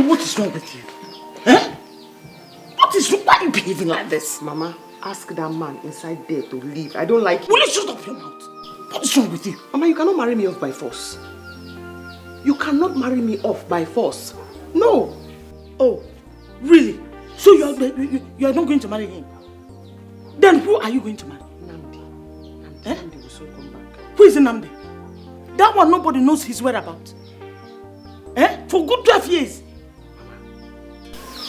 Namdi, what is wrong with you? Eh? What is wrong? Why are you behaving like this? Mama, ask that man inside there to leave. I don't like him. Will you shut up your mouth? What is wrong with you? Mama, you cannot marry me off by force. You cannot marry me off by force. No. Oh, really? So you are not going to marry him? Then who are you going to marry? Namdi. Eh? Namdi will soon come back. Who is Namdi? That one nobody knows his whereabouts. Eh? For good 12 years.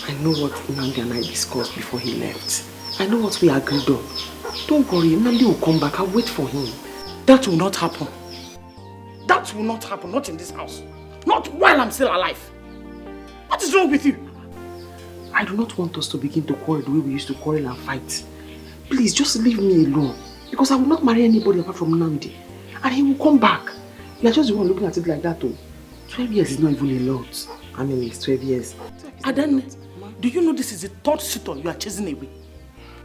I know what Namdi and I discussed before he left. I know what we agreed on. Don't worry, Namdi will come back. I'll wait for him. That will not happen. That will not happen. Not in this house. Not while I'm still alive. What is wrong with you? I do not want us to begin to quarrel the way we used to quarrel and fight. Please, just leave me alone. Because I will not marry anybody apart from Namdi. And he will come back. You are just the one looking at it like that too. 12 years is not even a lot. I mean, it's 12 years. Adan, do you know this is the third suitor you are chasing away?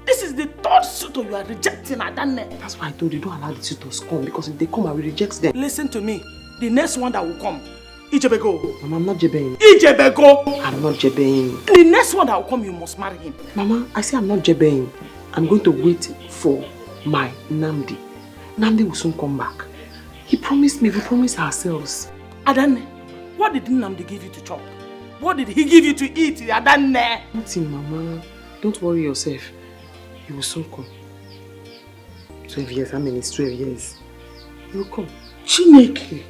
This is the third suitor you are rejecting, Adan. That's why I told you, don't allow the suitors come. Because if they come, I will reject them. Listen to me. The next one that will come, Ijebego. Mama, I'm not jebeing. Ijebego! I'm not jebeing. The next one that will come, you must marry him. Mama, I say I'm not jebeing. I'm going to wait for my Namdi. Namdi will soon come back. He promised me, we promised ourselves. Adan, what did Namdi give you to chop? What did he give you to eat, Adan? Nothing, Mama. Don't worry yourself. He will soon come. 12 years, how many? It's 12 years. He will come. Chineke. He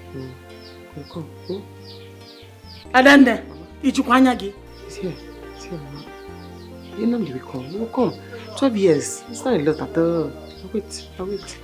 will come. Hmm? Adan, Ichukwanyagi. He's here. He's here, Mama. You know he will come. He will come. 12 years. It's not a lot at all. I'll wait. I'll wait.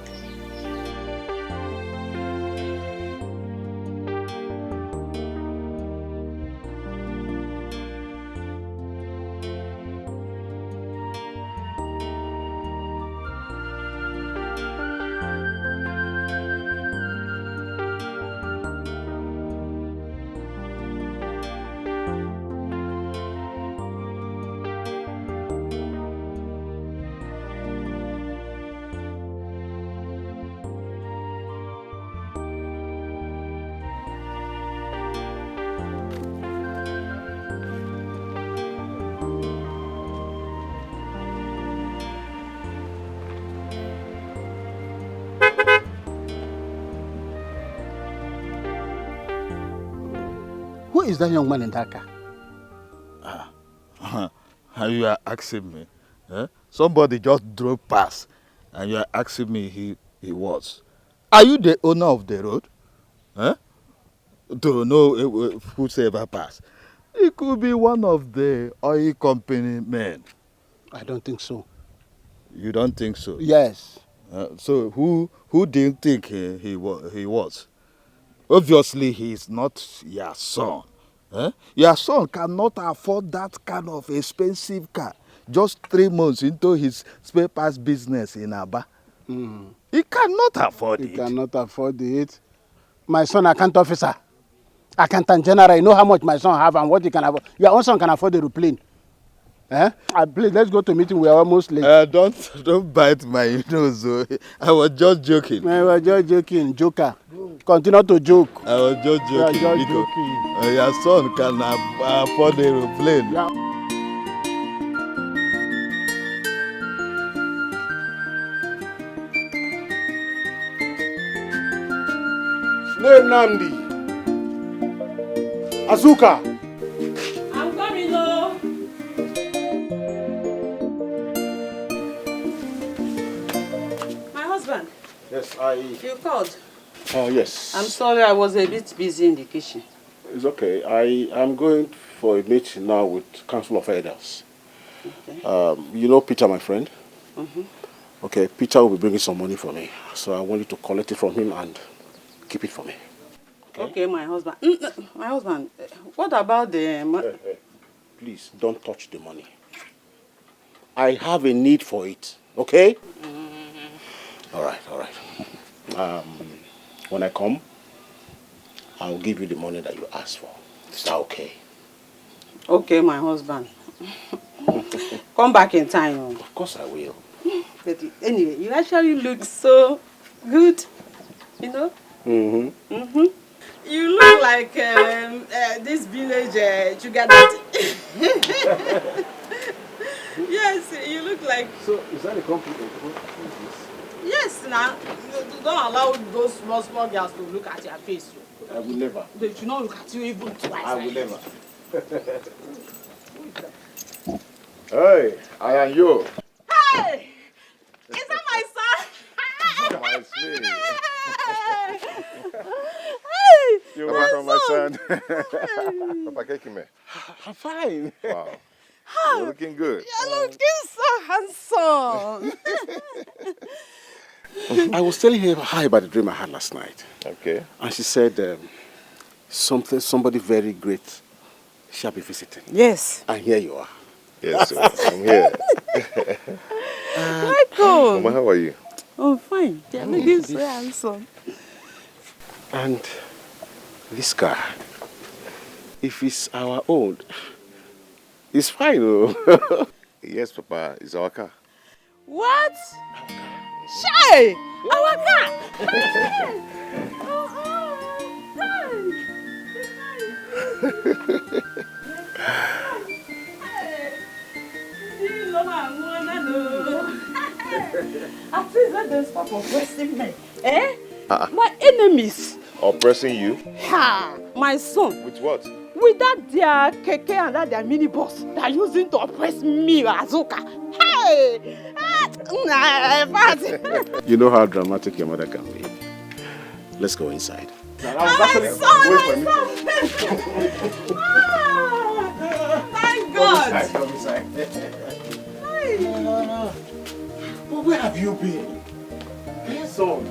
Who is that young man in that car? You are asking me? Eh? Somebody just drove past and you are asking me he was. Are you the owner of the road? Eh? To know whosoever passed. It could be one of the oil company men. I don't think so. You don't think so? Yes. So who do you think he was? Obviously, he is not your son. Eh? Your son cannot afford that kind of expensive car. Just 3 months into his spare parts business in Aba. He cannot afford it. He cannot afford it. My son, account officer, accountant general, you know how much my son have and what he can afford. Your own son can afford the aeroplane. Eh? Please, let's go to meeting. We are almost late. Don't bite my nose. I was just joking. I was just joking. Joker. Continue to joke. I was just joking. You are just joking. Your son can afford the aeroplane. Yeah. Name Namdi. Azuka. I'm coming, oh. My husband. Yes, You called. Oh, yes. I'm sorry, I was a bit busy in the kitchen. It's okay. I am going for a meeting now with Council of Elders. Okay. You know Peter, my friend? Mm-hmm. Okay, Peter will be bringing some money for me. So I want you to collect it from him and keep it for me. Okay, my husband. My husband, what about the... Hey. Please, don't touch the money. I have a need for it, okay? Mm-hmm. All right. When I come, I'll give you the money that you asked for. Is that okay? Okay, my husband. Come back in time. Of course I will. But anyway, you actually look so good, you know? Mm-hmm. Mm-hmm. You look like this village sugar daddy. Yes, you look like... So, is that a compliment? Yes, now. Don't allow those small girls to look at your face. I will never. They should not look at you even twice. I will never. Hey, I am you. Hey! Is that my son? My sweet. Hey! You're welcome, my son. Papa, take me. I'm fine. Wow. You're looking good. You're looking so handsome. I was telling her hi about the dream I had last night. Okay. And she said somebody very great shall be visiting. Yes. And here you are. Yes, sir. I'm here. Michael. Mama, how are you? Oh, fine. You're looking so handsome. And this car, if it's our own, it's fine. Oh. Yes, Papa. It's our car. What? Shay! Our car! At least let them stop oppressing me. Eh? My enemies. Oppressing you? Ha! My son. With what? With that their keke and that their mini bus they are using to oppress me, Azuka. Hey! You know how dramatic your mother can be. Let's go inside. My son! Thank God! Come inside. But where have you been? Yes, son.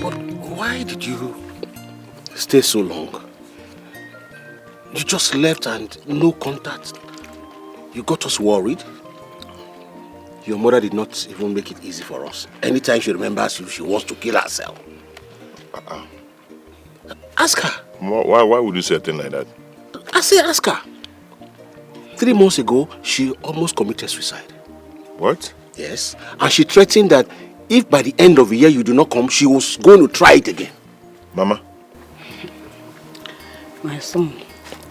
But why did you stay so long? You just left and no contact. You got us worried. Your mother did not even make it easy for us. Anytime she remembers you, she wants to kill herself. Ask her. Why would you say a thing like that? I say ask her. 3 months ago, she almost committed suicide. What? Yes. And she threatened that if by the end of the year you do not come, she was going to try it again. Mama? My son,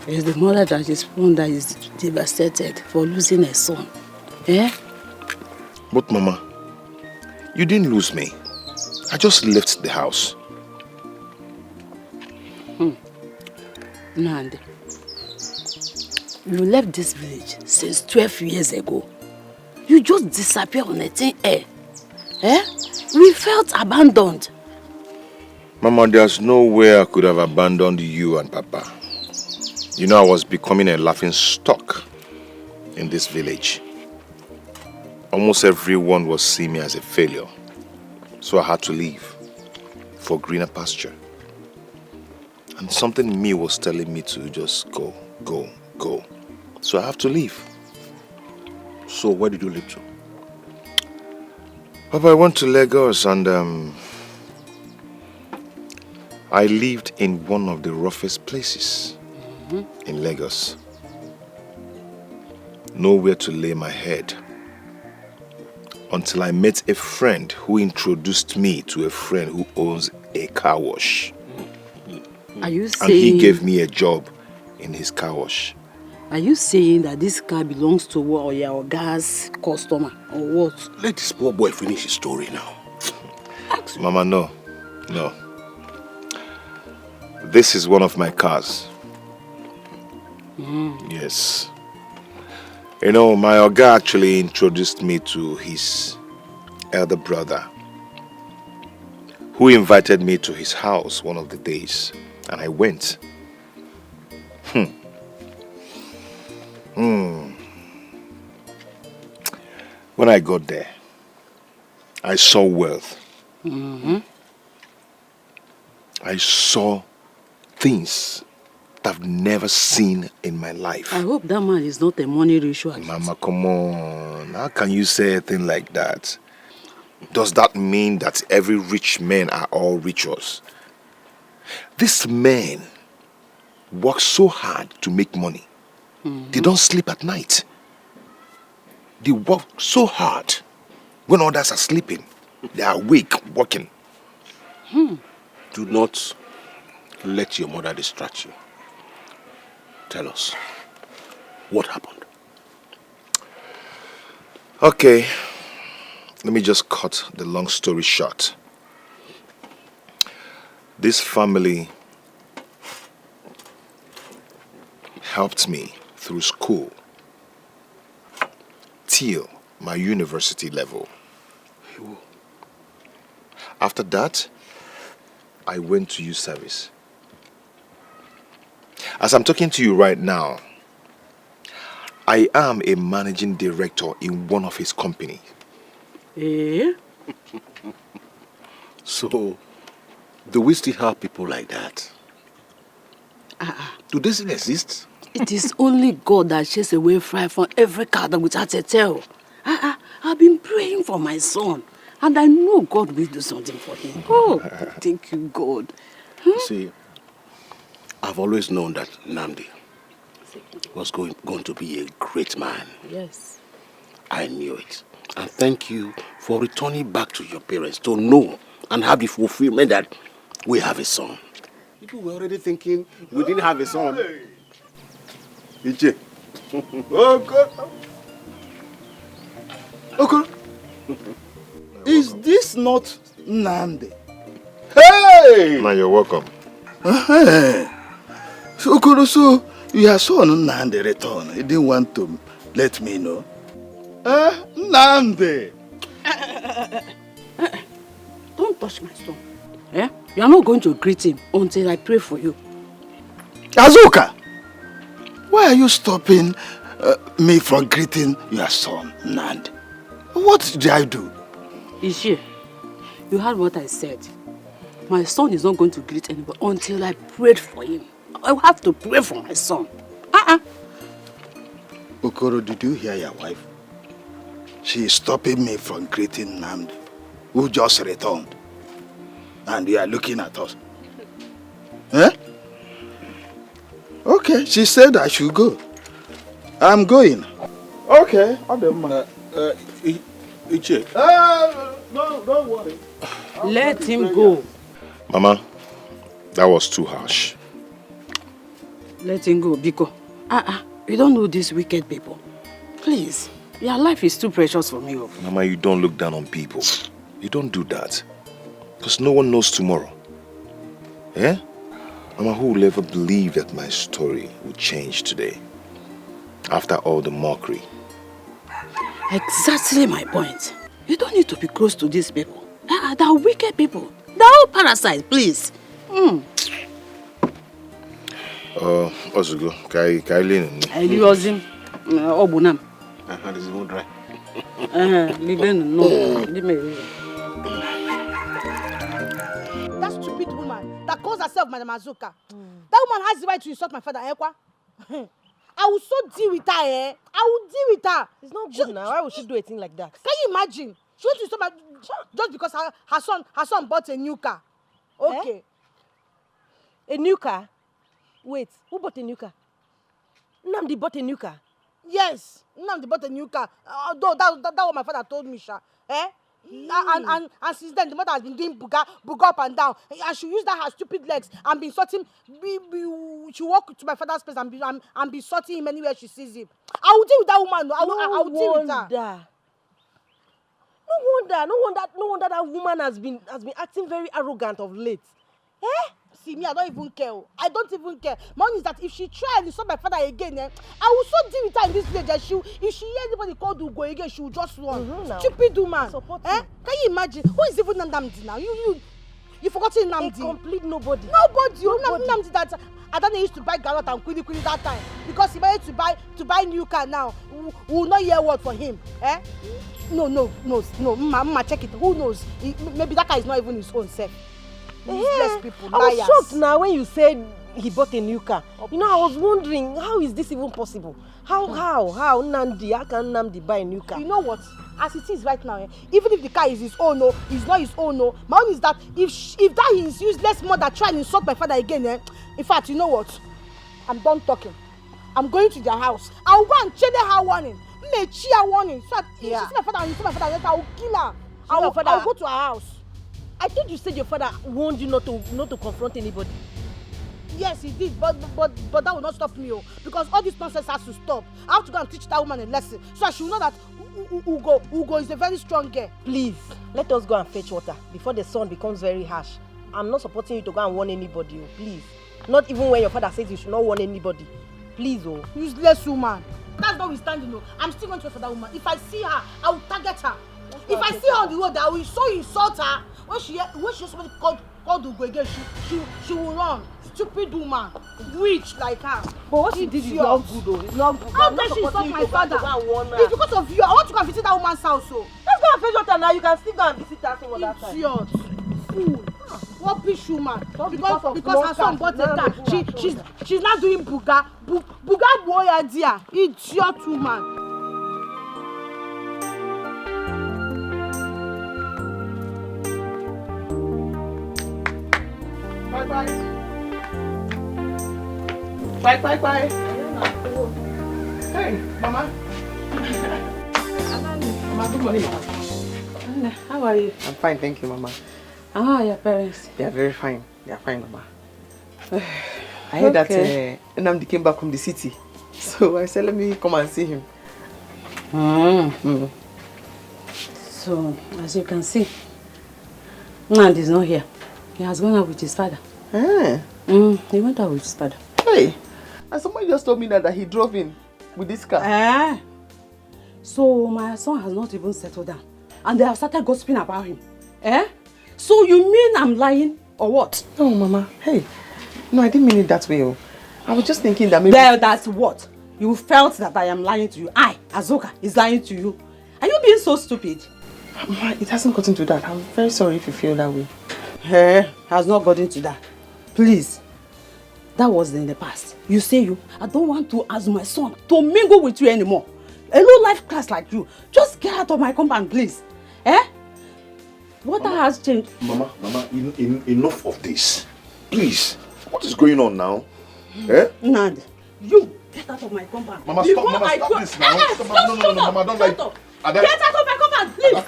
it's the mother that is one that is devastated for losing a son. Eh? But Mama, you didn't lose me. I just left the house. Nandi, you left this village since 12 years ago. You just disappeared on a thin air. Eh? We felt abandoned. Mama, there's no way I could have abandoned you and Papa. You know, I was becoming a laughing stock in this village. Almost everyone was seeing me as a failure. So I had to leave for greener pasture. And something in me was telling me to just go. So I have to leave. So where did you leave to? Papa, I went to Lagos and I lived in one of the roughest places in Lagos. Nowhere to lay my head. Until I met a friend who introduced me to a friend who owns a car wash. Are you saying... And he gave me a job in his car wash. Are you saying that this car belongs to your gas customer or what? Let this poor boy finish his story now. Mama, no. This is one of my cars. Yes. You know, my Oga actually introduced me to his elder brother, who invited me to his house one of the days, and I went. When I got there, I saw wealth. I saw things that I've never seen in my life. I hope that man is not a money ritual. Mama, come on. How can you say a thing like that? Does that mean that every rich men are all rituals? These men work so hard to make money. They don't sleep at night. They work so hard. When others are sleeping, they are awake, working. Do not let your mother distract you. Tell us, what happened? Okay, let me just cut the long story short. This family helped me through school till my university level. After that, I went to youth service. As I'm talking to you right now, I am a managing director in one of his companies. Eh? So, do we still have people like that? Do they still exist? It is only God that chases away fry from every cat without a tail. I've been praying for my son, and I know God will do something for him. Oh, thank you, God. See, I've always known that Namdi was going to be a great man. Yes. I knew it. And thank you for returning back to your parents to know and have the fulfillment that we have a son. People were already thinking we didn't have a son. Iche. Oh, God. Okay. Is this not Nnamdi? Hey! Now you're welcome. So, Okoro, so your son Nnamdi returned. He didn't want to let me know. Nnamdi! Don't touch my son. Eh? You are not going to greet him until I pray for you. Azuka! Why are you stopping me from greeting your son, Nnamdi? What did I do? Ishi, you heard what I said. My son is not going to greet anybody until I prayed for him. I will have to pray for my son. Okoro, did you hear your wife? She is stopping me from greeting Nnamdi, who just returned. And you are looking at us. Eh? Okay, she said I should go. I'm going. Okay, Iche. No, don't worry. Let him go. Mama, that was too harsh. Let him go, Biko. You don't know these wicked people. Please, your life is too precious for me. Mama, you don't look down on people. You don't do that. Because no one knows tomorrow. Eh? Mama, who will ever believe that my story will change today? After all the mockery. Exactly my point. You don't need to be close to these people. They are wicked people. They are all parasites, please. Ozugo, Kailin. I use him. Obunam. This is dry. That stupid woman that calls herself Madam Azuka. That woman has the right to insult my father, Ekwa. I will so deal with her, eh? I will deal with her. It's not good now. Why would she do a thing like that? Can you imagine? She wants to insult my... Just because her son bought a new car. Okay. A new car? Wait, who bought a new car? Nnamdi bought a new car? Yes, Nnamdi bought a new car. Although that what my father told me, Sha. Eh? And since then, the mother has been doing buga up and down. And she used her stupid legs and be insulting. She walk to my father's place and be insulting him anywhere she sees him. I will deal with that woman. No, I will deal with her. No wonder that woman has been acting very arrogant of late. Eh? See me, I don't even care. I don't even care. My own is that if she try and insult my father again, I will so deal with her in this village. If she hear anybody called Ugo again, she will just run. Stupid woman. Eh? Can you imagine? Who is even Nnamdi now? You forgotten Nnamdi? A complete nobody. Nobody. Nnamdi that Adana used to buy garot and kwili that time because he managed to buy new car now. We will not hear word for him. Eh? No. Mama, check it. Who knows? Maybe that car is not even his own self. People, I was shocked now when you said he bought a new car. You know, I was wondering, how is this even possible? How can Nnamdi buy a new car? You know what? As it is right now, even if the car is his own, it's not his own. My own is that if that is useless mother try and insult my father again, in fact, you know what? I'm done talking. I'm going to their house. I'll go and check her warning. me a cheer warning. So if she see my father and you see my father, I will kill her. I will go to her house. I thought you said your father warned you not to confront anybody. Yes, he did, but that will not stop me, because all this nonsense has to stop. I have to go and teach that woman a lesson, so she will know that Ugo is a very strong girl. Please, let us go and fetch water before the sun becomes very harsh. I'm not supporting you to go and warn anybody, please. Not even when your father says you should not warn anybody. Please, Useless woman. That's not withstanding, I'm still going to wait for that woman. If I see her, I will target her. If I see her on the road, I will so insult her. When she hears somebody called Ugo again, she will run. Stupid woman, witch like her. But what she did is not good, though. It's not good. How can she insult my father? It's because of you. I want to go and visit that woman's house. So let's go and fetch water now. You can still go and visit her some other time. Idiot, fool, rubbish woman. Because her son bought a car. She's not doing buga boy idea. Idiot woman. Bye. Bye. Hey, Mama. Mama, good morning, Mama. How are you? I'm fine, thank you, Mama. How are your parents? They are very fine. They are fine, Mama. I heard that Nami came back from the city. So I said, let me come and see him. So, as you can see, Nand is not here. He has gone out with his father. He went out with his father. Hey, and somebody just told me that he drove in with this car. So my son has not even settled down. And they have started gossiping about him. So you mean I'm lying or what? No, Mama. Hey, no, I didn't mean it that way. I was just thinking that maybe... That's what? You felt that I am lying to you. I, Azoka, is lying to you. Are you being so stupid? Mama, it hasn't gotten to that. I'm very sorry if you feel that way. Has not gotten to that. Please. That was in the past. You say I don't want to ask my son to mingle with you anymore. A low-life class like you. Just get out of my compound, please. What has changed? Mama, enough of this. Please. What is going on now? Nand, you get out of my compound. Mama, stop this now. No, Mama, don't like... Get out of my compound, please.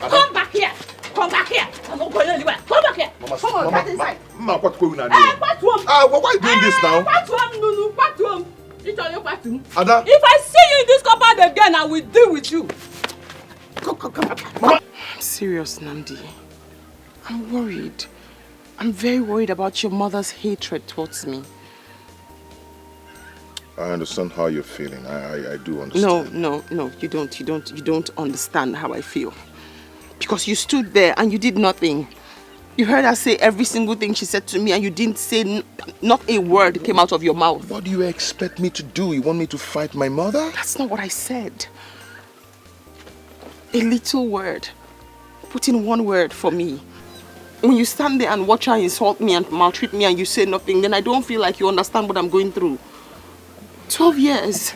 Come back here. Come back here. I'm not going anywhere. Come back here. Mama, come on, get inside. Mama, what's going on? Why are you doing this now? Ada? If I see you in this compound again, I will deal with you. Come back. Mama. I'm serious, Nandi. I'm worried. I'm very worried about your mother's hatred towards me. I understand how you're feeling. I do understand. No, you don't understand how I feel. Because you stood there and you did nothing. You heard her say every single thing she said to me and you didn't say not a word came out of your mouth. What do you expect me to do? You want me to fight my mother? That's not what I said. A little word. Put in one word for me. When you stand there and watch her insult me and maltreat me and you say nothing, then I don't feel like you understand what I'm going through. 12 years.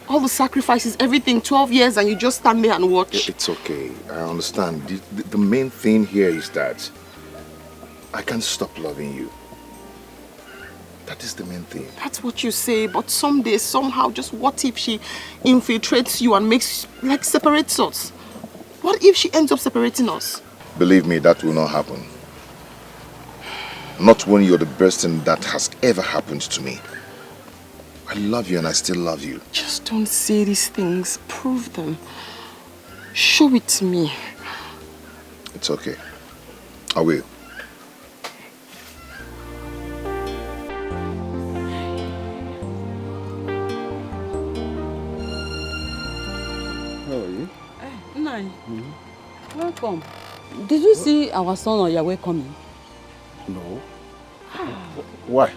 All the sacrifices, everything, 12 years and you just stand there and watch. It's okay. I understand. The main thing here is that I can't stop loving you. That is the main thing. That's what you say, but someday, somehow, just what if she infiltrates you and separates us? What if she ends up separating us? Believe me, that will not happen. Not when you're the best thing that has ever happened to me. I love you and I still love you. Just don't say these things. Prove them. Show it to me. It's okay. I will. How are you? Nani, welcome. Did you see our son on your way coming? No. Why?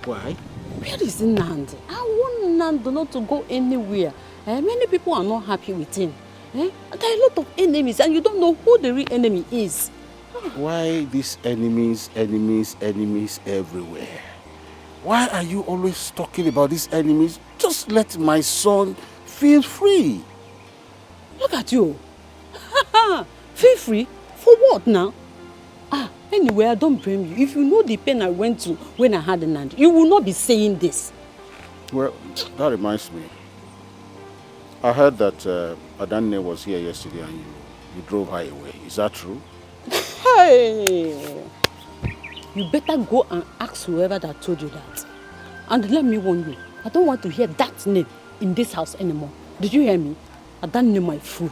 Why? Where is Nandi? I want Nandi not to go anywhere. Many people are not happy with him. There are a lot of enemies and you don't know who the real enemy is. Why these enemies everywhere? Why are you always talking about these enemies? Just let my son feel free. Look at you. Feel free? For what now? Anyway, I don't blame you. If you know the pain I went through when I had Nandi, you will not be saying this. Well, that reminds me. I heard that Adanne was here yesterday and you drove her away. Is that true? Hey! You better go and ask whoever that told you that. And let me warn you, I don't want to hear that name in this house anymore. Did you hear me? I don't know my food.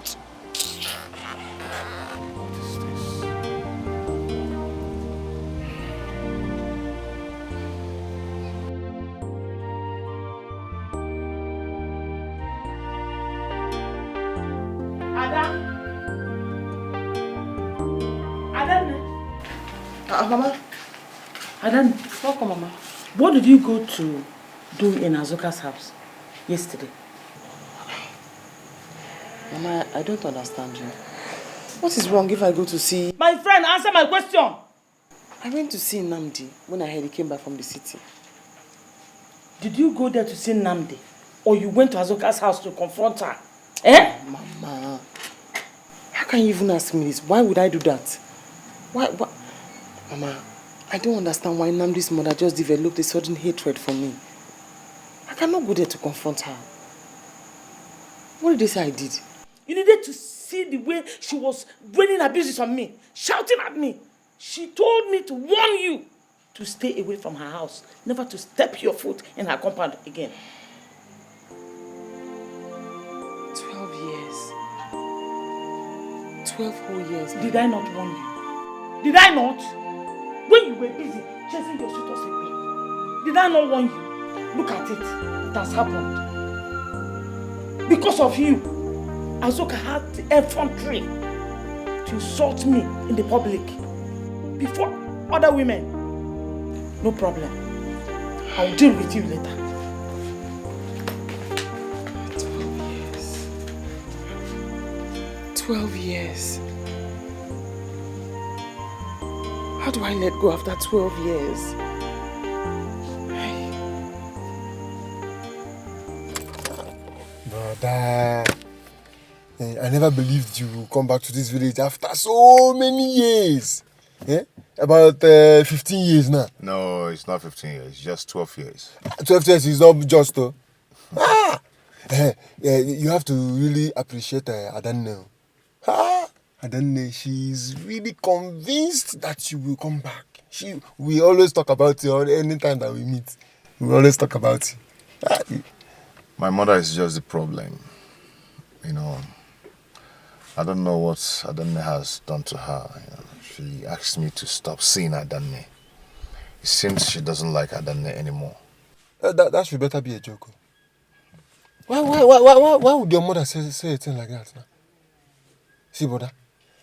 Mama. Adan, welcome, Mama. What did you go to do in Azuka's house yesterday? Mama, I don't understand you. What is wrong if I go to see... My friend, answer my question! I went to see Namdi when I heard he came back from the city. Did you go there to see Namdi? Or you went to Azuka's house to confront her? Eh? Mama, how can you even ask me this? Why would I do that? Why? Mama, I don't understand why Namdi's mother just developed a sudden hatred for me. I cannot go there to confront her. What did they say I did? You needed to see the way she was raining abuses on me, shouting at me. She told me to warn you to stay away from her house, never to step your foot in her compound again. 12 years. 12 whole years. Did I not warn you? Did I not? When you were busy chasing your suitors away, did I not warn you? Look at it. It has happened. Because of you, Azuka had the effrontery to insult me in the public before other women. No problem. I'll deal with you later. 12 years. How do I let go after 12 years? Brother, I never believed you would come back to this village after so many years. About 15 years now. No, it's not 15 years, it's just 12 years. 12 years is not just though. You have to really appreciate Adanne. Adanne, she's really convinced that you will come back. We always talk about you anytime that we meet. We always talk about you. My mother is just the problem. You know, I don't know what Adanne has done to her. You know, she asked me to stop seeing Adanne. It seems she doesn't like Adanne anymore. That should better be a joke. Why would your mother say a thing like that now? See, brother,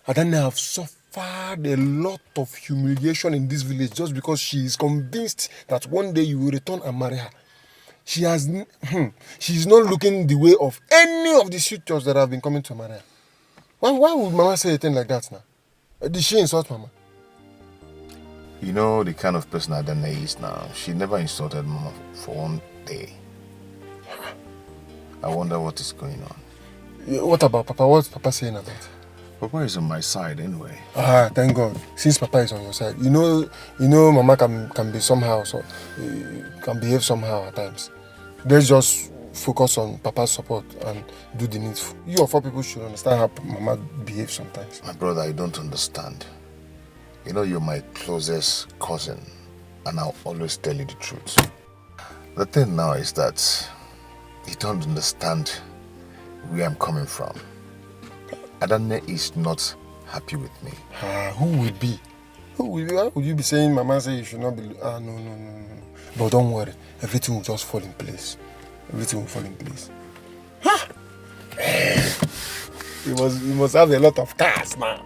Adanne have suffered a lot of humiliation in this village just because she is convinced that one day you will return and marry her. She's not looking the way of any of the suitors that have been coming to marry her. Why would Mama say a thing like that now? Did she insult Mama? You know the kind of person Adanne is now. She never insulted Mama for one day. I wonder what is going on. What about Papa? What's Papa saying about it? Papa is on my side anyway. Thank God. Since Papa is on your side, you know, Mama can be somehow, can behave somehow at times. Let's just focus on Papa's support and do the needful. You or 4 people should understand how Mama behaves sometimes. My brother, I don't understand. You know, you're my closest cousin, and I'll always tell you the truth. The thing now is that you don't understand where I'm coming from. Adanne is not happy with me. Who will be? Why would you be saying Mama say you should not be... No. But don't worry. Everything will just fall in place. Everything will fall in place. You must have a lot of cars now.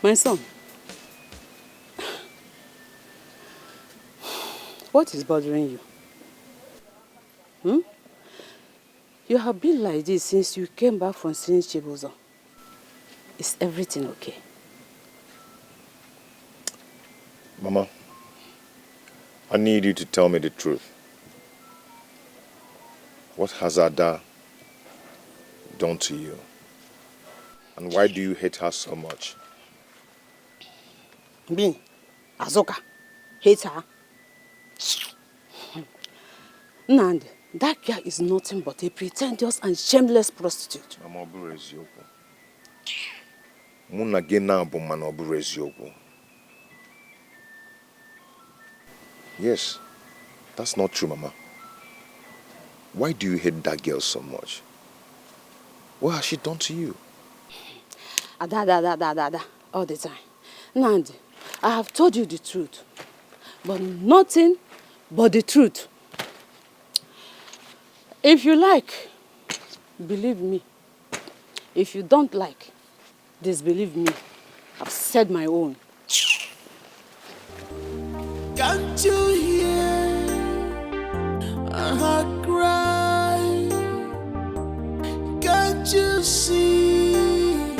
My son, what is bothering you? You have been like this since you came back from seeing Chibuzo. Is everything okay? Mama, I need you to tell me the truth. What has Ada done to you? And why do you hate her so much? Me, Azoka, hate her. Nandi, that girl is nothing but a pretentious and shameless prostitute. Mama, oburu eziokwu. Muna gena bu mana oburu eziokwu. Yes, that's not true, Mama. Why do you hate that girl so much? What has she done to you? Ada, all the time. Nandi, I have told you the truth, but nothing but the truth. If you like, believe me. If you don't like, disbelieve me. I've said my own. Can't you hear her cry? Can't you see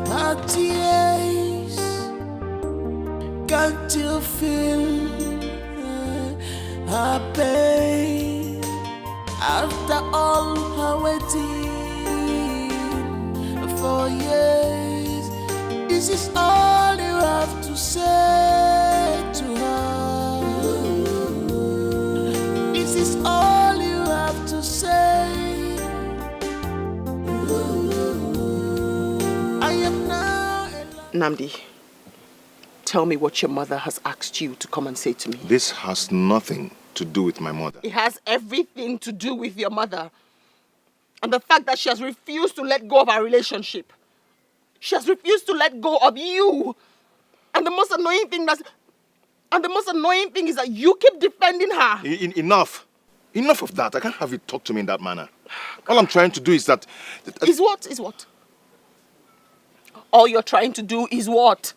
her tears? Can't you feel her pain? After all her waiting for years, this is all you have to say to her. This is all you have to say. I am now Namdi, tell me what your mother has asked you to come and say to me. This has nothing to do with my mother. It has everything to do with your mother. And the fact that she has refused to let go of our relationship. She has refused to let go of you. And the most annoying thing is that you keep defending her. Enough. Enough of that. I can't have you talk to me in that manner. All I'm trying to do is that... Is what? All you're trying to do is what?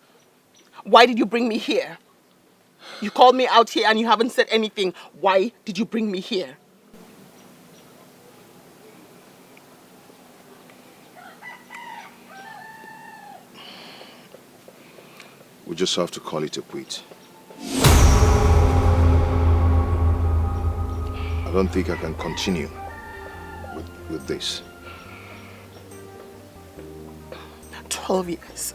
Why did you bring me here? You called me out here and you haven't said anything. Why did you bring me here? We just have to call it a quit. I don't think I can continue with this. 12 years.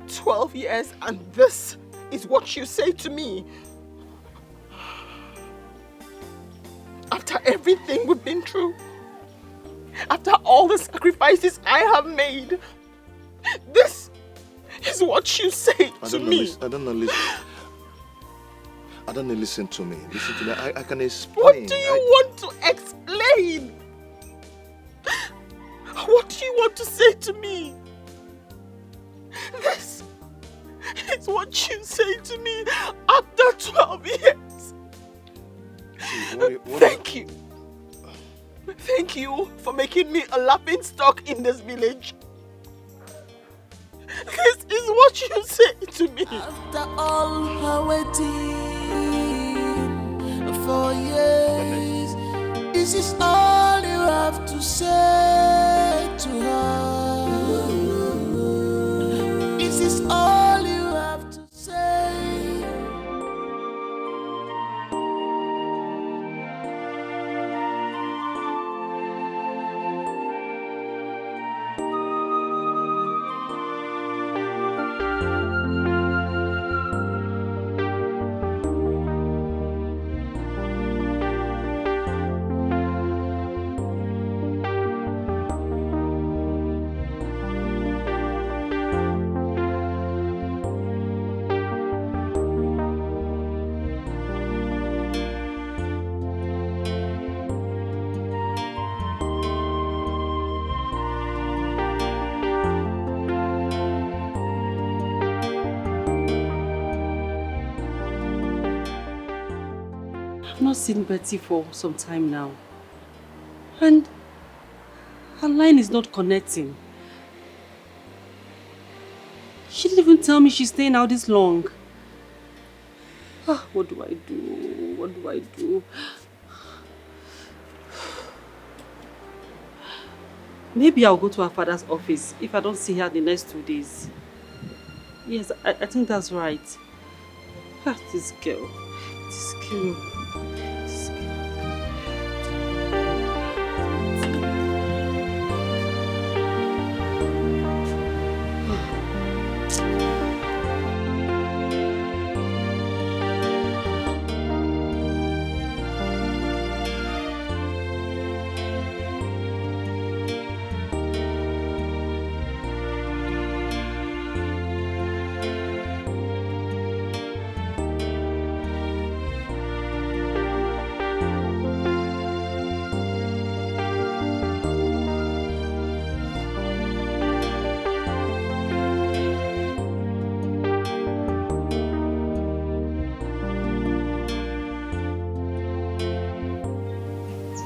12 years and this is what you say to me. After everything we've been through. After all the sacrifices I have made. This is what you say to me. I don't know, listen to me. Listen to me. I can explain. What do you want to explain? What do you want to say to me? This is what you say to me after 12 years. Thank you. Thank you for making me a laughing stock in this village. This is what you say to me. After all her waiting for years, this is all you have to say to her. This is all you have to say. I've not seen Betty for some time now. And her line is not connecting. She didn't even tell me she's staying out this long. What do I do? What do I do? Maybe I'll go to her father's office if I don't see her the next 2 days. Yes, I think that's right. This girl. This girl. This girl.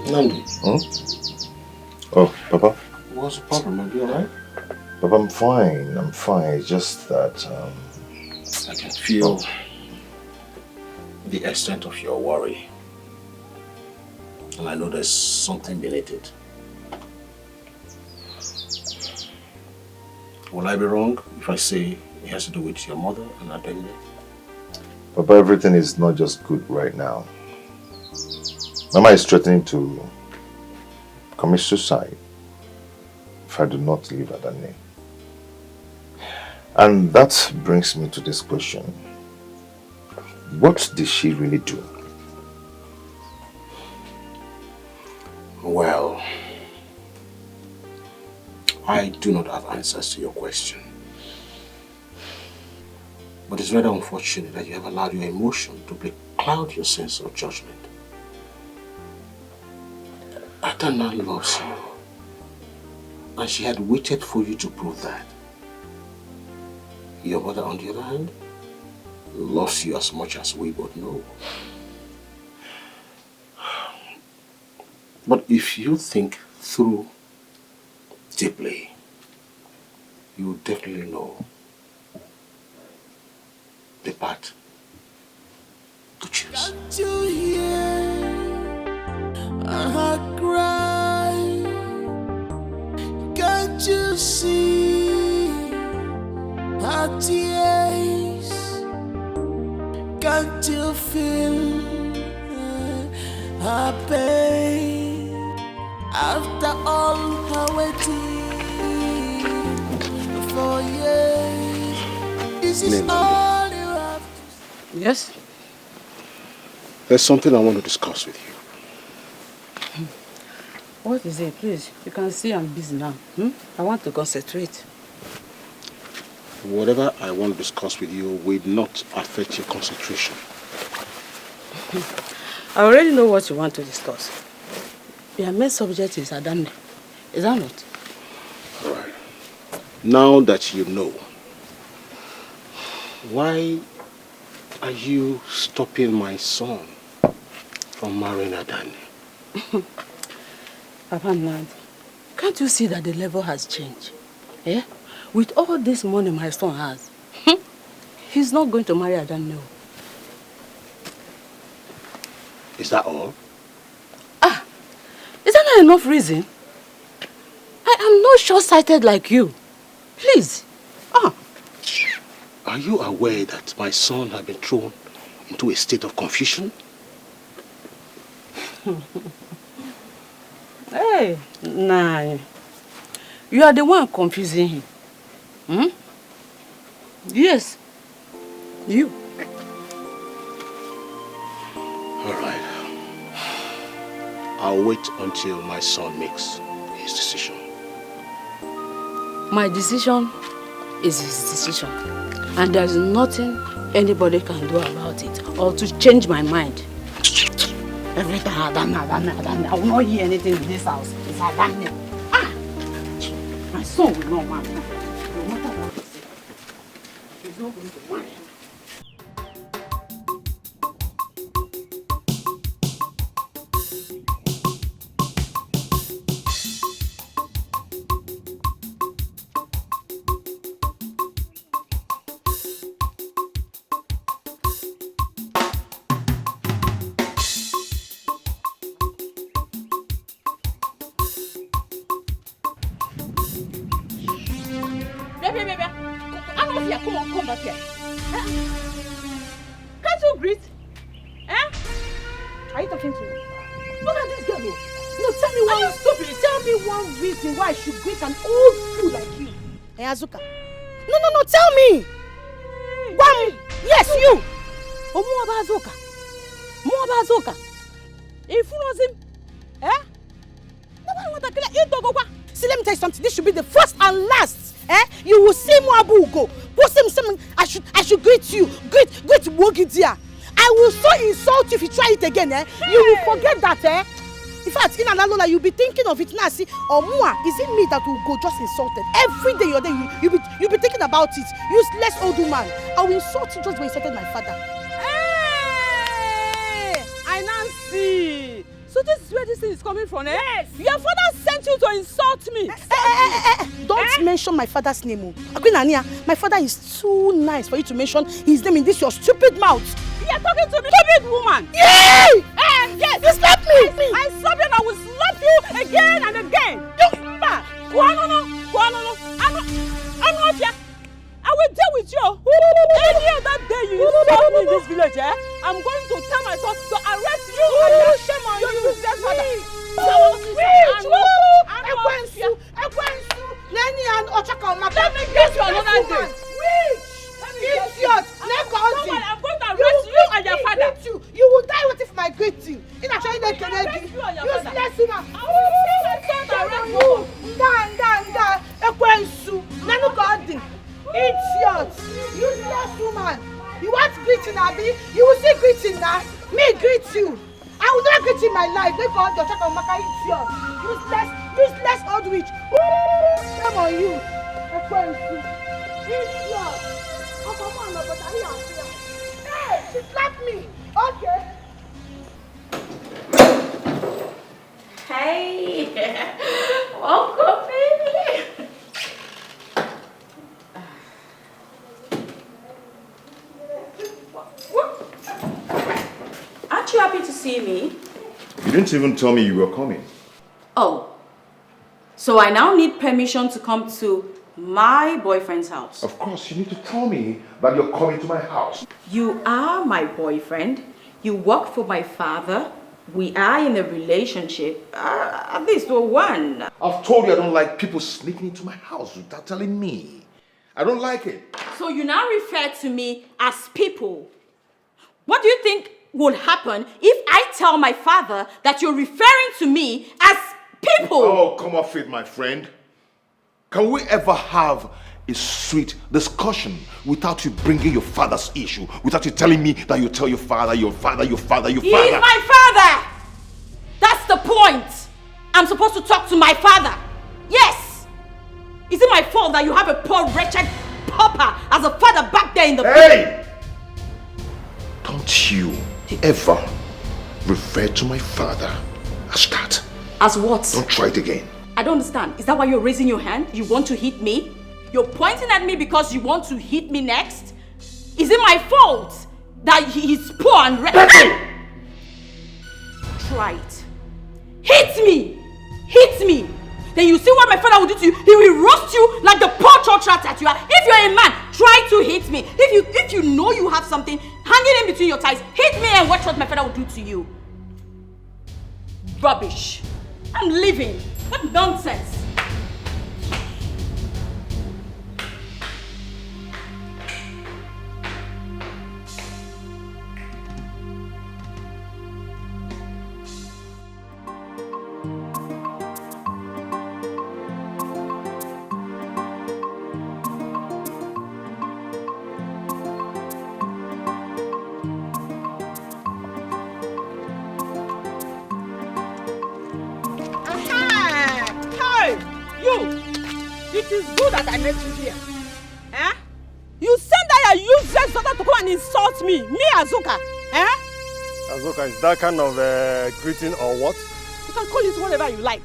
Nandi. Oh, Papa? What's the problem? Are you alright? Papa, I'm fine. I'm fine. It's just that, I can feel the extent of your worry. And I know there's something beneath it. Will I be wrong if I say it has to do with your mother and Ademi? Papa, everything is not just good right now. Mama is threatening to commit suicide if I do not leave Adani. And that brings me to this question. What did she really do? Well, I do not have answers to your question. But it's very unfortunate that you have allowed your emotion to cloud your sense of judgment. Adana loves you, and she had waited for you to prove that. Your mother, on the other hand, loves you as much as we both know. But if you think through deeply, you will definitely know the path to choose. Can't you hear a heart cry? Can't you see her tears? Can't you feel her pain? After all her waiting for years, this is all you have to say. Yes? There's something I want to discuss with you. What is it? Please, you can see I'm busy now. I want to concentrate. Whatever I want to discuss with you will not affect your concentration. I already know what you want to discuss. Your main subject is Adane. Is that not? All right. Now that you know, why are you stopping my son from marrying Adane? Papa Nand, can't you see that the level has changed? Eh? With all this money my son has, he's not going to marry Adane. Is that all? Is that not enough reason? I am not short-sighted like you. Please. Are you aware that my son has been thrown into a state of confusion? Hey, nah. You are the one confusing him. Yes. You. All right. I'll wait until my son makes his decision. My decision is his decision. And there's nothing anybody can do about it or to change my mind. Every time Adane, I will not hear anything in this house. It's Adane. My son will not marry. No matter what he says, he's not going to marry. here. Come on, come back here. Can't you greet? Are you talking to me? Look at this girl. No, tell me one. Are you stupid? Tell me one reason why I should greet an old fool like you. Hey, Azuka. No, tell me. One. Yes, you. Oh, More Azuka. If you know him, nobody want to kill you. See, let me tell you something. This should be the first and last. You will see Moabu go. I should greet you. Greet Wogidia. I will so insult you if you try it again. You will forget that. In fact, in Analola, you'll be thinking of it now. See, Omua, is it me that will go just insulted? Every day you're there, you'll be thinking about it. Useless old woman. I will insult you just when you insulted my father. Hey, I now see. So this is where this thing is coming from, Yes. Your father sent you to insult me. Don't mention my father's name. Akwinania, my father is too nice for you to mention his name in this your stupid mouth. You're talking to me, stupid woman. Yay! Yes. You slapped me. I slap you and I will slap you again and again. I will deal with you. Any other day you insult me in this village, I'm going to tell my son to arrest you and shame on you. Useless father. Let me get you another day. Idiot! I'm going to arrest you and your father. You will die with if my greet you. In a China Kennedy. Useless woman. I will see my son arrest you. Nda. Ekwensu. Nanu Godin. Idiot. Useless woman. You want greeting, Abi? You will see greeting now. Me greet you. I will not greet in my life. They go on the check on Maka idiot. Useless old witch. Shame on you. Ekwensu. Idiot. Hey, she slapped me. Okay. Hey, welcome, baby. Aren't you happy to see me? You didn't even tell me you were coming. Oh, so I now need permission to come to my boyfriend's house. Of course, you need to tell me that you're coming to my house. You are my boyfriend. You work for my father. We are in a relationship. At least we're one. I've told you I don't like people sneaking into my house without telling me. I don't like it. So you now refer to me as people. What do you think will happen if I tell my father that you're referring to me as people? Oh, come off it, my friend. Can we ever have a sweet discussion without you bringing your father's issue, without you telling me that you tell your father? He's my father! That's the point! I'm supposed to talk to my father. Yes! Is it my fault that you have a poor, wretched pauper as a father back there in the Hey! Don't you ever refer to my father as that. As what? Don't try it again. I don't understand. Is that why you're raising your hand? You want to hit me? You're pointing at me because you want to hit me next? Is it my fault that he's poor and wretched? Try it. Hit me! Hit me! Then you see what my father will do to you. He will roast you like the poor church rat that you are. If you're a man, try to hit me. If you know you have something, hang it in between your thighs. Hit me and watch what my father will do to you. Rubbish. I'm leaving. What nonsense. It is good that I met you here. You sent that your useless daughter to come and insult me. Me, Azuka. Azuka, is that kind of greeting or what? You can call it whatever you like.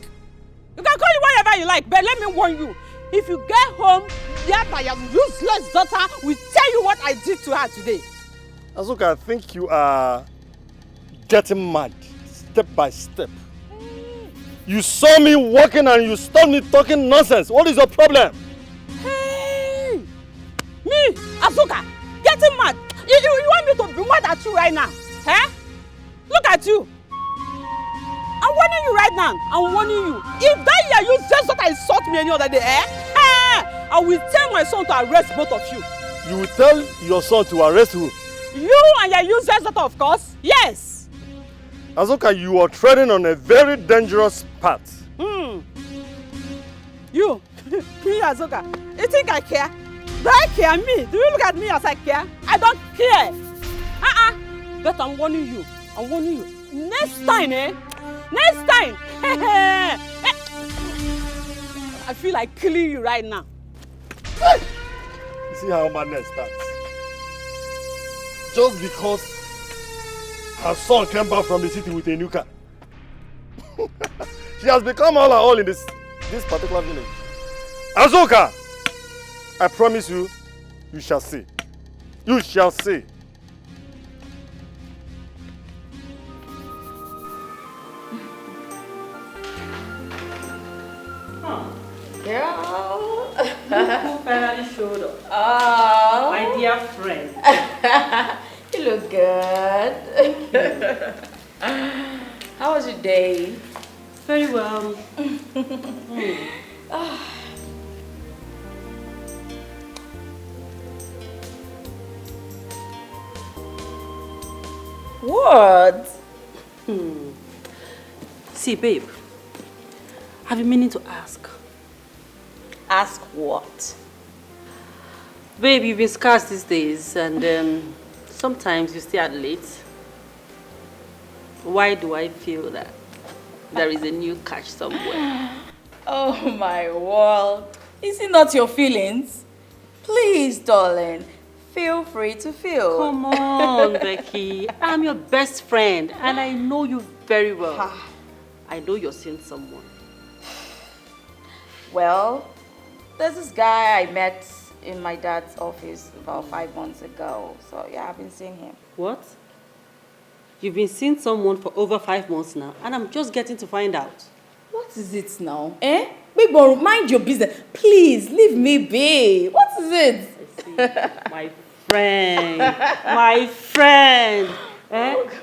You can call it whatever you like, but let me warn you. If you get home, that your useless daughter will tell you what I did to her today. Azuka, I think you are getting mad step by step. You saw me walking and you stopped me talking nonsense. What is your problem? Hey! Me! be mad at you right now. Eh? Look at you. I'm warning you right now. I'm warning you. If that year you just thought I insult me any other day, I will tell my son to arrest both of you. You will tell your son to arrest who? You and your useless daughter, of course. Yes. Azuka, you are treading on a very dangerous path. You, me, Azuka, you think I care? Do I care me? Do you look at me as I care? I don't care. But I'm warning you. I'm warning you. Next time, Next time. I feel like killing you right now. See how madness starts. Just because her son came back from the city with a new car. She has become all in this particular village. Azuka! I promise you, you shall see. You shall see. Girl. Who finally showed up? Oh. My dear friend. You look good. How was your day? Very well. What? See, babe, I've been meaning to ask. Ask what? Babe, you've been scarce these days, and sometimes you stay out late. Why do I feel that there is a new catch somewhere? Oh my world. Is it not your feelings? Please, darling, feel free to feel. Come on, Becky. I'm your best friend, and I know you very well. I know you're seeing someone. Well, there's this guy I met in my dad's office about 5 months ago. So yeah, I've been seeing him. What? You've been seeing someone for over 5 months now, and I'm just getting to find out. What is it now? Big boy, mind your business. Please, leave me be. What is it? I see. My friend. My friend.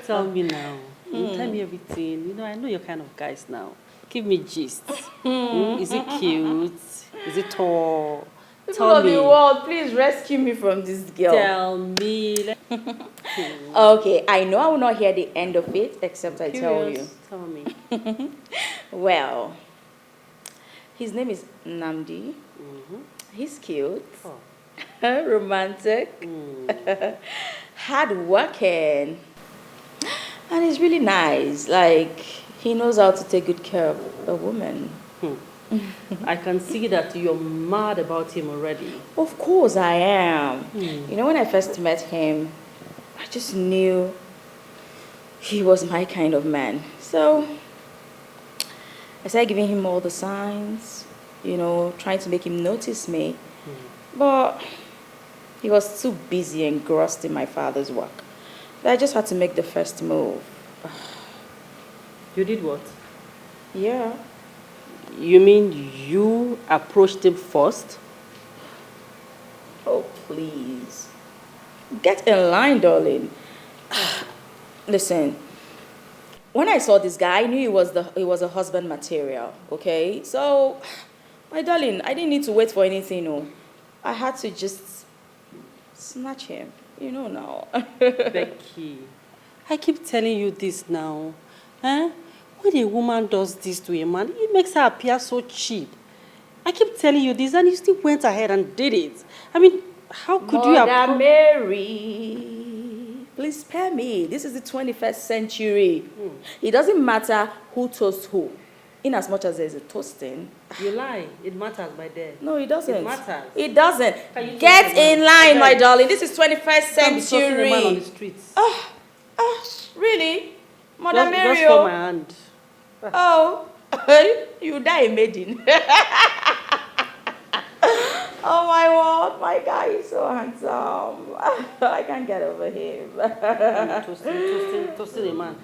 Tell me now. Tell me everything. You know, I know your kind of guys now. Give me gist. Is it cute? Is it tall? People of the world, please rescue me from this girl. Tell me. Okay, I know I will not hear the end of it, except I tell you. Tell me. Well, his name is Namdi. He's cute, romantic, hardworking, and he's really nice. Like, he knows how to take good care of a woman. I can see that you're mad about him already. Of course I am. You know, when I first met him, I just knew he was my kind of man. So I started giving him all the signs, you know, trying to make him notice me. But he was too busy and engrossed in my father's work. But I just had to make the first move. You did what? Yeah. You mean you approached him first? Oh, please. Get in line, darling. Listen, when I saw this guy, I knew he was a husband material, okay? So, my darling, I didn't need to wait for anything, no. I had to just snatch him, you know now. Becky, I keep telling you this now. When a woman does this to a man, it makes her appear so cheap. I keep telling you this, and you still went ahead and did it. I mean, how could you have... Mother Mary, please spare me. This is the 21st century. It doesn't matter who toasts who. In as much as there's a toasting. You lie. It matters, my dear. No, it doesn't. It matters. It doesn't. Get in line, my darling. This is 21st century. Man on the streets. Really? Mother Mary. Just for my hand. Oh, you die a maiden. Oh my word, my guy is so handsome. I can't get over him. Toasting a man.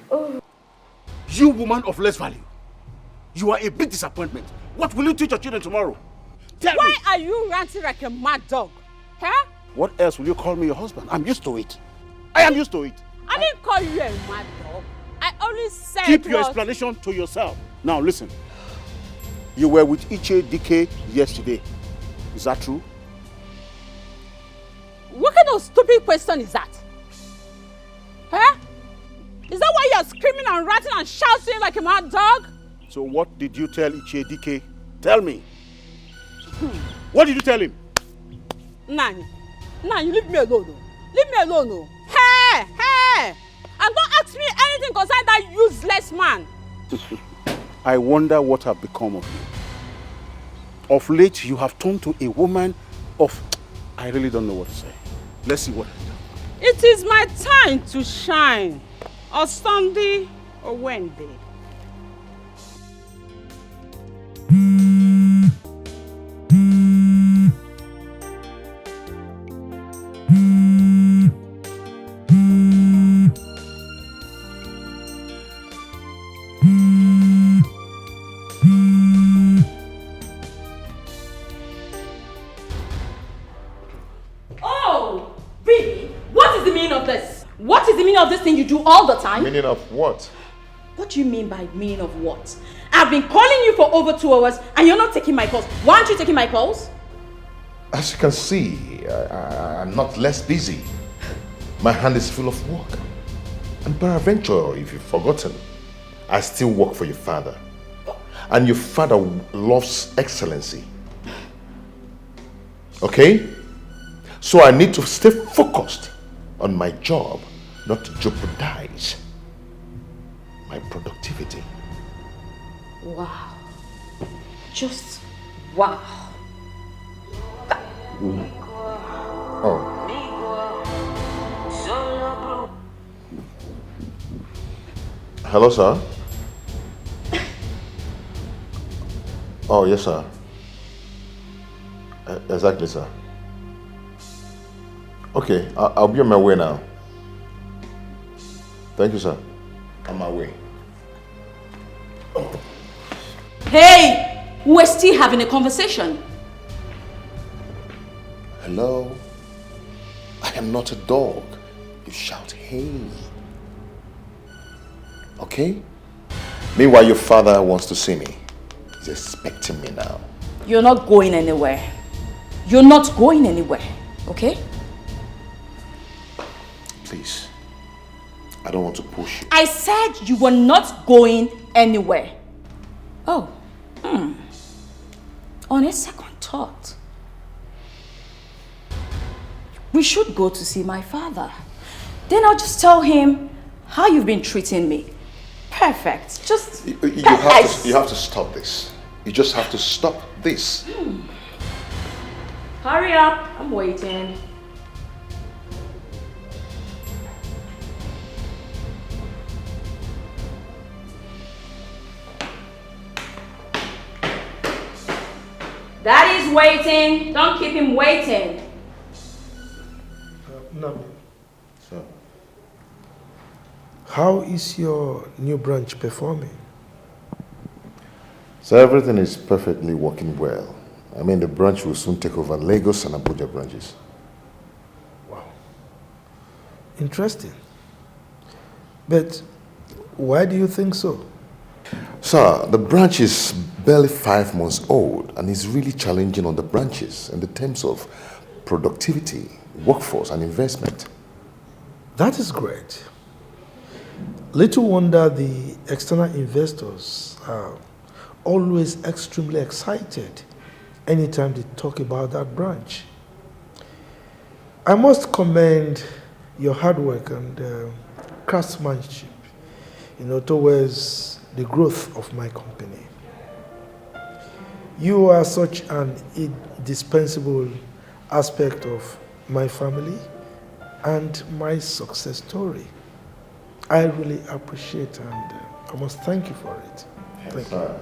You woman of less value. You are a big disappointment. What will you teach your children tomorrow? Tell me. Why are you ranting like a mad dog? What else will you call me your husband? I'm used to it. I am used to it. I didn't call you a mad dog. I only said Keep your explanation to yourself. Now listen. You were with Iche Dike yesterday. Is that true? What kind of stupid question is that? Huh? Is that why you're screaming and ranting and shouting like a mad dog? So what did you tell Iche Dike? Tell me. What did you tell him? Nani, leave me alone. Leave me alone. Hey! And don't ask me anything concerning that useless man. I wonder what have become of you. Of late, you have turned to a woman of... I really don't know what to say. Let's see what... It is my time to shine. Or Sunday or Wednesday. Of this thing you do all the time? Meaning of what? What do you mean by meaning of what? I've been calling you for over 2 hours and you're not taking my calls. Why aren't you taking my calls? As you can see, I'm not less busy. My hand is full of work. And peradventure, if you've forgotten, I still work for your father. And your father loves excellency. Okay? So I need to stay focused on my job, not to jeopardize my productivity. Wow. Just wow. Oh. Hello, sir. Oh, yes, sir. Exactly, sir. Okay, I'll be on my way now. Thank you, sir. On my way. Hey! We're still having a conversation. Hello? I am not a dog. You shout, hey. Okay? Meanwhile, your father wants to see me. He's expecting me now. You're not going anywhere. You're not going anywhere, okay? Please. I don't want to push you. I said you were not going anywhere. Oh, On a second thought, we should go to see my father. Then I'll just tell him how you've been treating me. Perfect. Just you have to stop this. You just have to stop this. Hurry up. I'm waiting. Daddy's waiting. Don't keep him waiting. Nami. Sir. How is your new branch performing? So everything is perfectly working well. I mean, the branch will soon take over Lagos and Abuja branches. Wow. Interesting. But why do you think so? Sir, the branch is barely 5 months old and is really challenging on the branches in the terms of productivity, workforce and investment. That is great. Little wonder the external investors are always extremely excited anytime they talk about that branch. I must commend your hard work and craftsmanship, towards the growth of my company. You are such an indispensable aspect of my family and my success story. I really appreciate and I must thank you for it. Thank you.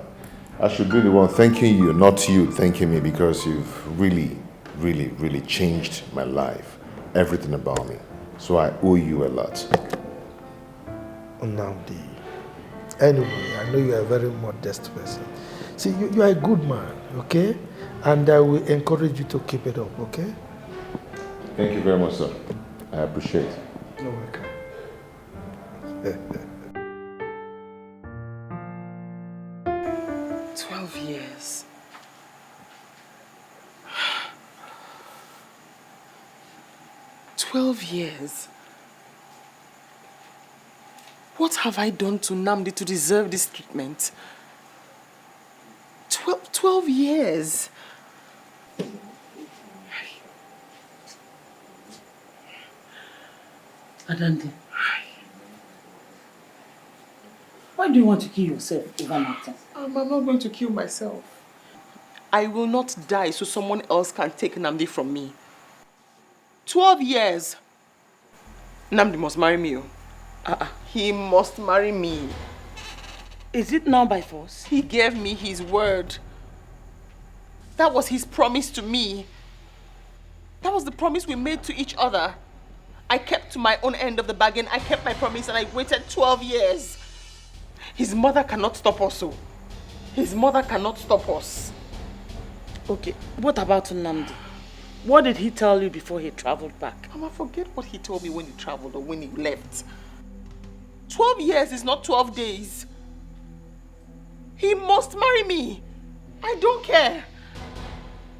I should be the one thanking you, not you thanking me, because you've really, really, really changed my life, everything about me. So I owe you a lot. Nnamdi. Anyway, I know you are a very modest person. See, you are a good man, okay? And I will encourage you to keep it up, okay? Thank you very much, sir. I appreciate it. No, I can't. 12 years. "12 years. What have I done to Namdi to deserve this treatment? 12 years. Adande, why do you want to kill yourself over nothing? I'm not going to kill myself. I will not die so someone else can take Namdi from me. 12 years. Namdi must marry me. He must marry me. Is it now by force? He gave me his word. That was his promise to me. That was the promise we made to each other. I kept to my own end of the bargain. I kept my promise and I waited 12 years. His mother cannot stop us. His mother cannot stop us. Okay, what about Namdi? What did he tell you before he traveled back? Mama, forget what he told me when he traveled or when he left. 12 years is not 12 days. He must marry me. I don't care.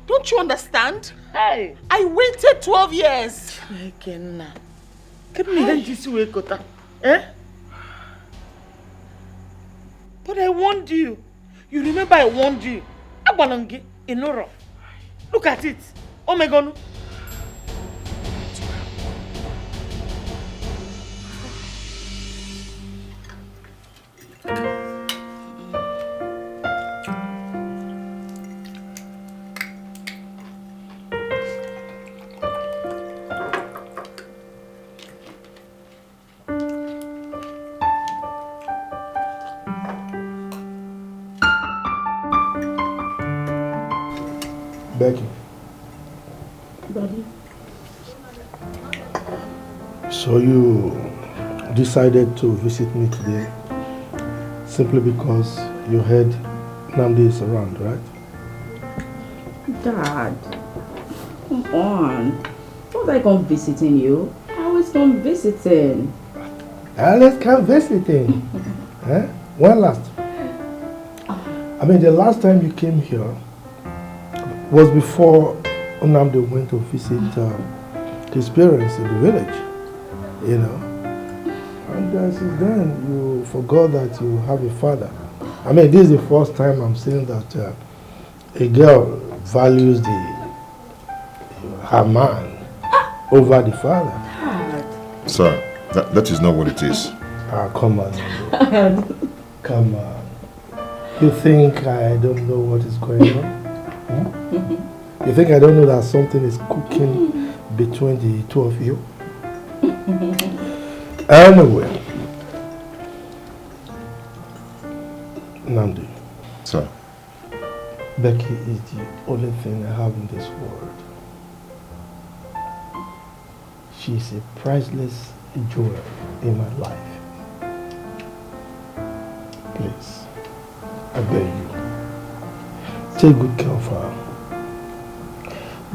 Don't you understand? Hey! I waited 12 years. Eh? But I warned you. You remember I warned you. Look at it. Oh my God. Becky. Daddy. So you decided to visit me today simply because you heard Namdi is around, right? Dad, come on. Was I come visiting you? I always come visiting. Let's come visiting. Eh? When last? I mean, the last time you came here was before Namdi went to visit his parents in the village, you know. And since then, you forgot that you have a father. I mean, this is the first time I'm saying that a girl values her man over the father. Sir, that is not what it is. Come on. Come on. You think I don't know what is going on? You think I don't know that something is cooking between the two of you? Anyway. Namdi. Sir. Becky is the only thing I have in this world. She is a priceless jewel in my life. Please, I beg you, take good care of her.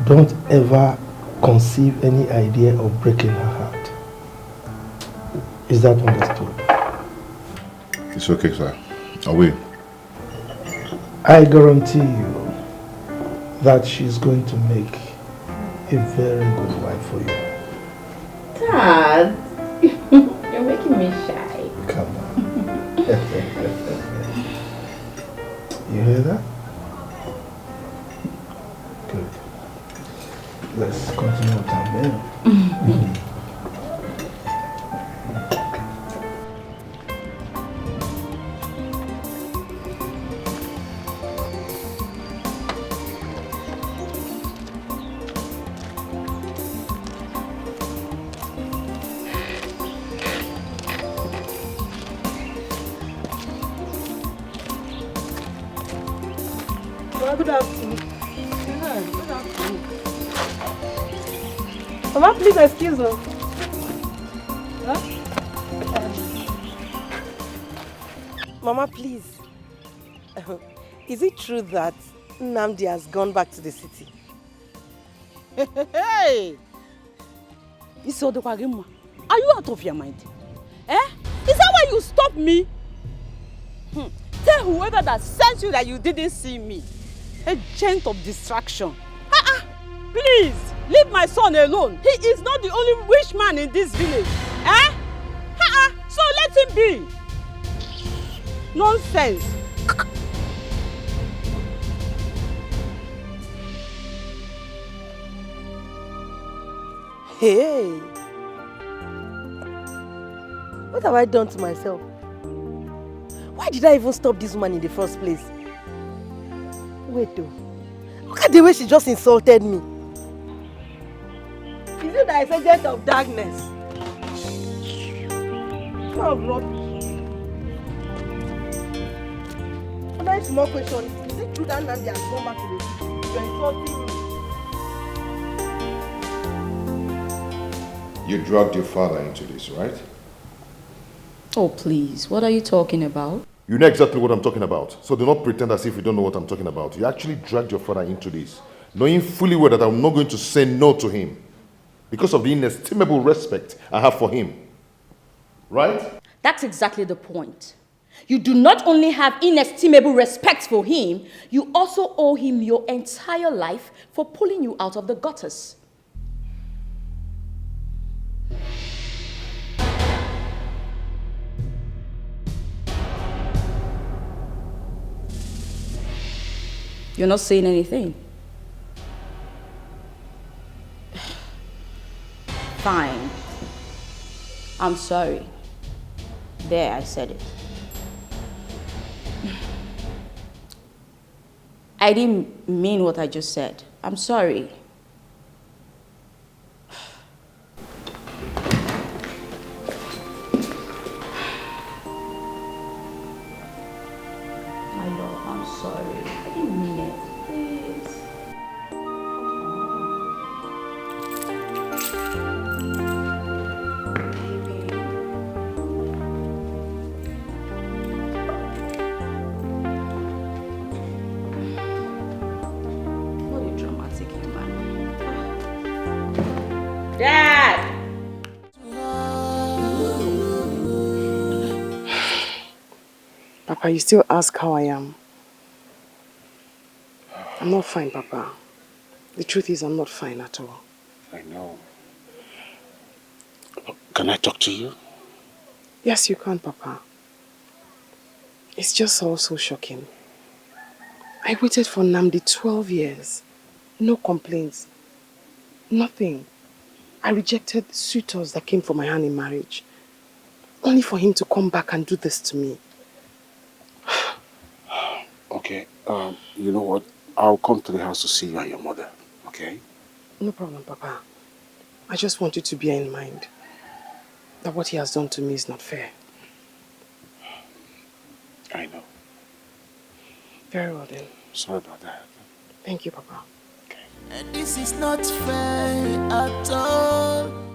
Don't ever conceive any idea of breaking her heart. Is that understood? It's okay, sir. I will. I guarantee you that she's going to make a very good wife for you. Dad, you're making me shy. Come on. You hear that? Good. Let's continue with our meal. Good afternoon. Good afternoon. Mama, please excuse us. Huh? Mama, please. Is it true that Namdi has gone back to the city? Hey! Are you out of your mind? Eh? Is that why you stopped me? Tell whoever that sent you that you didn't see me. Agent of distraction. Please, leave my son alone. He is not the only rich man in this village. Eh? So let him be. Nonsense. Hey. What have I done to myself? Why did I even stop this woman in the first place? Wait though. Look at the way she just insulted me. Is it that it's agent of darkness? Oh, rubbish. Another small question. Is it true that Nandi has gone back to the city? You're insulting me. You dragged your father into this, right? Oh, please. What are you talking about? You know exactly what I'm talking about. So do not pretend as if you don't know what I'm talking about. You actually dragged your father into this, knowing fully well that I'm not going to say no to him because of the inestimable respect I have for him. Right? That's exactly the point. You do not only have inestimable respect for him, you also owe him your entire life for pulling you out of the gutters. You're not saying anything. Fine. I'm sorry. There, I said it. I didn't mean what I just said. I'm sorry. My love, I'm sorry. I didn't mean it. Please. What a dramatic human. Dad! Papa, you still ask how I am. I'm not fine, Papa. The truth is, I'm not fine at all. I know. Can I talk to you? Yes, you can, Papa. It's just all so shocking. I waited for Namdi 12 years. No complaints. Nothing. I rejected suitors that came for my hand in marriage. Only for him to come back and do this to me. Okay, you know what? I'll come to the house to see you and your mother, okay? No problem, Papa. I just want you to bear in mind that what he has done to me is not fair. I know. Very well then. Sorry about that. Thank you, Papa. And this is not fair at all.